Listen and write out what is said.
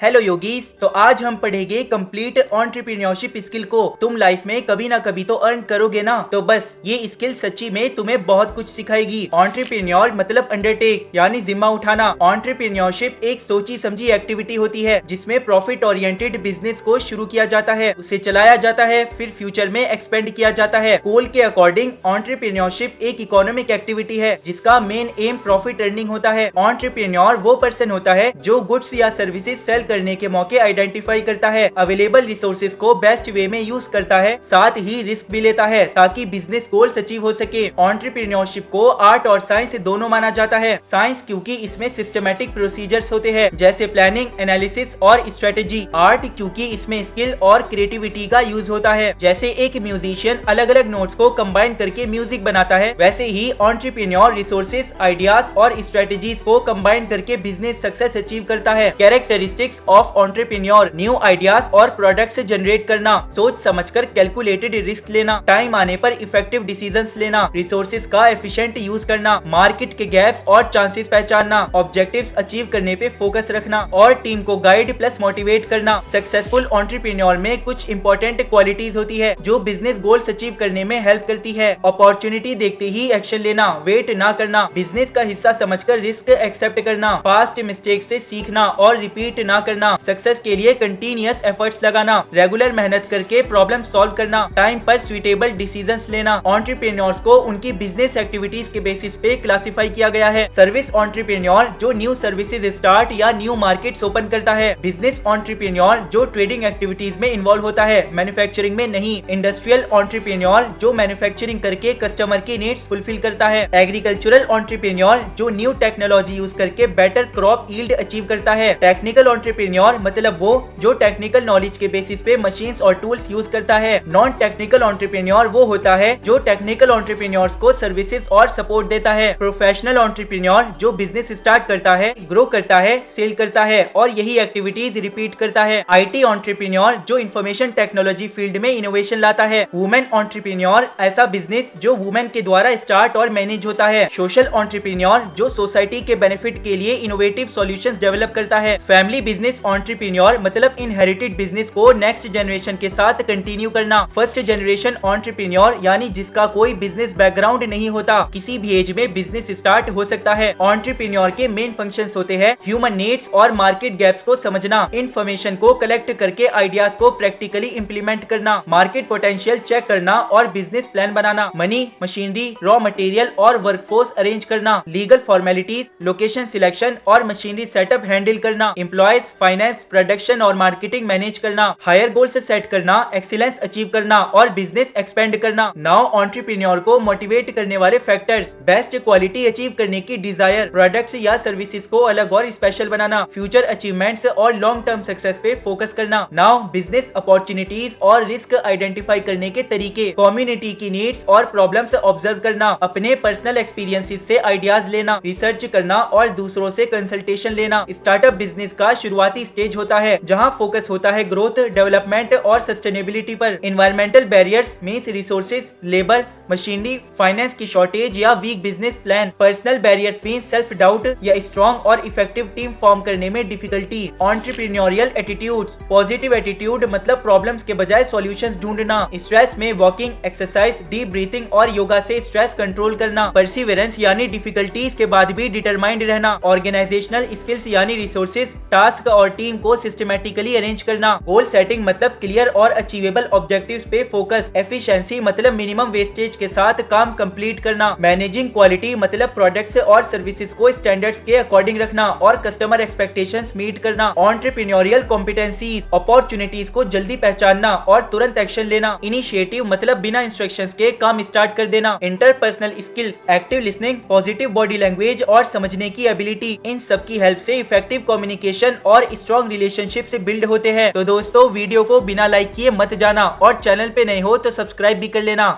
Hello yogis, तो आज हम पढ़ेंगे कंप्लीट एंटरप्रेन्योरशिप स्किल को। तुम लाइफ में कभी ना कभी तो अर्न करोगे ना, तो बस ये स्किल सच्ची में तुम्हें बहुत कुछ सिखाएगी। एंटरप्रेन्योर मतलब अंडरटेक यानी जिम्मा उठाना। एंटरप्रेन्योरशिप एक सोची समझी एक्टिविटी होती है जिसमें प्रॉफिट ओरिएंटेड बिजनेस को शुरू किया जाता है, उसे चलाया जाता है, फिर फ्यूचर में एक्सपेंड किया जाता है। कोल के अकॉर्डिंग एंटरप्रेन्योरशिप एक इकोनॉमिक एक्टिविटी है जिसका मेन एम प्रॉफिट अर्निंग होता है। एंटरप्रेन्योर वो पर्सन होता है जो गुड्स या सर्विसेज सेल करने के मौके आइडेंटिफाई करता है, अवेलेबल रिसोर्सेज को बेस्ट वे में यूज करता है, साथ ही रिस्क भी लेता है ताकि बिजनेस गोल्स अचीव हो सके। एंटरप्रेन्योरशिप को आर्ट और साइंस दोनों माना जाता है। साइंस क्योंकि इसमें सिस्टमैटिक प्रोसीजर्स होते हैं जैसे प्लानिंग, एनालिसिस और स्ट्रेटेजी। आर्ट क्योंकि इसमें स्किल और क्रिएटिविटी का यूज होता है, जैसे एक म्यूजिशियन अलग अलग नोट्स को कंबाइन करके म्यूजिक बनाता है, वैसे ही एंटरप्रेन्योर रिसोर्सेज, आइडियाज और स्ट्रेटेजीज को कंबाइन करके बिजनेस सक्सेस अचीव करता है। Characteristics of entrepreneur: new ideas और प्रोडक्ट्स जनरेट करना, सोच समझकर कैलकुलेटेड रिस्क लेना, टाइम आने पर इफेक्टिव डिसीजंस लेना, रिसोर्सेज का एफिशिएंट यूज करना, मार्केट के गैप्स और चांसेस पहचानना, ऑब्जेक्टिव्स अचीव करने पे फोकस रखना और टीम को गाइड प्लस मोटिवेट करना। सक्सेसफुल एंटरप्रेन्योर में कुछ इंपॉर्टेंट क्वालिटीज होती है जो बिजनेस गोल्स अचीव करने में हेल्प करती है। अपॉर्चुनिटी देखते ही एक्शन लेना, वेट ना करना, बिजनेस का हिस्सा समझकर रिस्क एक्सेप्ट करना, पास्ट मिस्टेक से सीखना और रिपीट ना करना, सक्सेस के लिए कंटिन्यूअस एफर्ट्स लगाना, रेगुलर मेहनत करके प्रॉब्लम सॉल्व करना, टाइम पर सुइटेबल डिसीजंस लेना। एंटरप्रेन्योर्स को उनकी बिजनेस एक्टिविटीज के बेसिस पे क्लासिफाई किया गया है। सर्विस एंटरप्रेन्योर जो न्यू सर्विसेज स्टार्ट या न्यू मार्केट्स ओपन करता है। बिजनेस एंटरप्रेन्योर जो ट्रेडिंग एक्टिविटीज में इन्वॉल्व होता है, मैन्युफैक्चरिंग में नहीं। इंडस्ट्रियल एंटरप्रेन्योर जो मैन्युफैक्चरिंग करके कस्टमर की नीड्स फुलफिल करता है। एग्रीकल्चरल एंटरप्रेन्योर जो न्यू टेक्नोलॉजी यूज करके बेटर क्रॉप यील्ड अचीव करता है। टेक्निकल एंटरप्रेन्योर मतलब वो जो टेक्निकल नॉलेज के बेसिस पे मशीन्स और टूल्स यूज करता है। नॉन टेक्निकल एंटरप्रेन्योर वो होता है जो टेक्निकल एंटरप्रेन्योर्स को सर्विसेज और सपोर्ट देता है। प्रोफेशनल एंटरप्रेन्योर जो बिजनेस स्टार्ट करता है, ग्रो करता है, सेल करता है और यही एक्टिविटीज रिपीट करता है। आईटी एंटरप्रेन्योर जो इंफॉर्मेशन टेक्नोलॉजी फील्ड में इनोवेशन लाता है। वुमेन एंटरप्रेन्योर ऐसा बिजनेस जो वुमेन के द्वारा स्टार्ट और मैनेज होता है। सोशल एंटरप्रेन्योर जो सोसाइटी के बेनिफिट के लिए इनोवेटिव सॉल्यूशंस डेवलप करता है। फैमिली बिजनेस एंटरप्रेन्योर मतलब इनहेरिटेड बिजनेस को नेक्स्ट जनरेशन के साथ कंटिन्यू करना। फर्स्ट जनरेशन एंटरप्रेन्योर यानी जिसका कोई बिजनेस बैकग्राउंड नहीं होता, किसी भी एज में बिजनेस स्टार्ट हो सकता है। एंटरप्रेन्योर के मेन फंक्शंस होते हैं ह्यूमन नीड्स और मार्केट गैप्स को समझना, इंफॉर्मेशन को कलेक्ट करके आइडियाज को प्रैक्टिकली इंप्लीमेंट करना, मार्केट पोटेंशियल चेक करना और बिजनेस प्लान बनाना, मनी, मशीनरी, रॉ मटेरियल और वर्कफोर्स अरेंज करना, लीगल फॉर्मेलिटीज, लोकेशन सिलेक्शन और मशीनरी सेटअप हैंडल करना, एम्प्लॉयज, फाइनेंस, प्रोडक्शन और मार्केटिंग मैनेज करना, हायर गोल्स सेट करना, एक्सीलेंस अचीव करना और बिजनेस एक्सपेंड करना। नाउ एंटरप्रेन्योर को मोटिवेट करने वाले फैक्टर्स: बेस्ट क्वालिटी अचीव करने की डिजायर, प्रोडक्ट्स या सर्विसेज को अलग और स्पेशल बनाना, फ्यूचर अचीवमेंट्स और लॉन्ग टर्म सक्सेस पे फोकस करना। नाउ बिजनेस अपॉर्चुनिटीज और रिस्क आइडेंटिफाई करने के तरीके, कम्युनिटी की नीड्स और प्रॉब्लम्स ऑब्जर्व करना, अपने पर्सनल एक्सपीरियंसेस से आइडियाज लेना, रिसर्च करना और दूसरों से कंसल्टेशन लेना। स्टार्टअप बिजनेस का शुरुआती स्टेज होता है जहां फोकस होता है ग्रोथ, डेवलपमेंट और सस्टेनेबिलिटी पर। Environmental barriers means resources, labour, machinery, finance की शॉर्टेज या weak business plan. Personal barriers means self doubt या स्ट्रॉन्ग और इफेक्टिव टीम फॉर्म करने में difficulty. Entrepreneurial attitudes: positive attitude मतलब प्रॉब्लम्स के बजाय सॉल्यूशंस ढूंढना, स्ट्रेस में वॉकिंग, एक्सरसाइज, डीप ब्रीथिंग और योगा से स्ट्रेस कंट्रोल करना, परसिवरेंस यानी डिफिकल्टीज के बाद भी डिटरमाइंड रहना, ऑर्गेनाइजेशनल स्किल्स यानी रिसोर्सेज, टास्क और टीम को सिस्टमैटिकली अरेंज करना, गोल सेटिंग मतलब क्लियर और अचीवेबल ऑब्जेक्टिव्स पे फोकस, एफिशिएंसी मतलब मिनिमम वेस्टेज के साथ काम कंप्लीट करना, मैनेजिंग क्वालिटी मतलब प्रोडक्ट्स और सर्विसेज को स्टैंडर्ड्स के अकॉर्डिंग रखना और कस्टमर एक्सपेक्टेशंस मीट करना। एंटरप्रेन्योरियल कॉम्पिटेंसीज: अपॉर्चुनिटीज को जल्दी पहचानना और तुरंत एक्शन लेना, इनिशिएटिव मतलब बिना इंस्ट्रक्शंस के काम स्टार्ट कर देना, interpersonal skills, active listening, positive body language और समझने की एबिलिटी, इन सब की हेल्प से इफेक्टिव कम्युनिकेशन और स्ट्रॉन्ग रिलेशनशिप से बिल्ड होते हैं। तो दोस्तों वीडियो को बिना लाइक किए मत जाना और चैनल पे नए हो तो सब्सक्राइब भी कर लेना।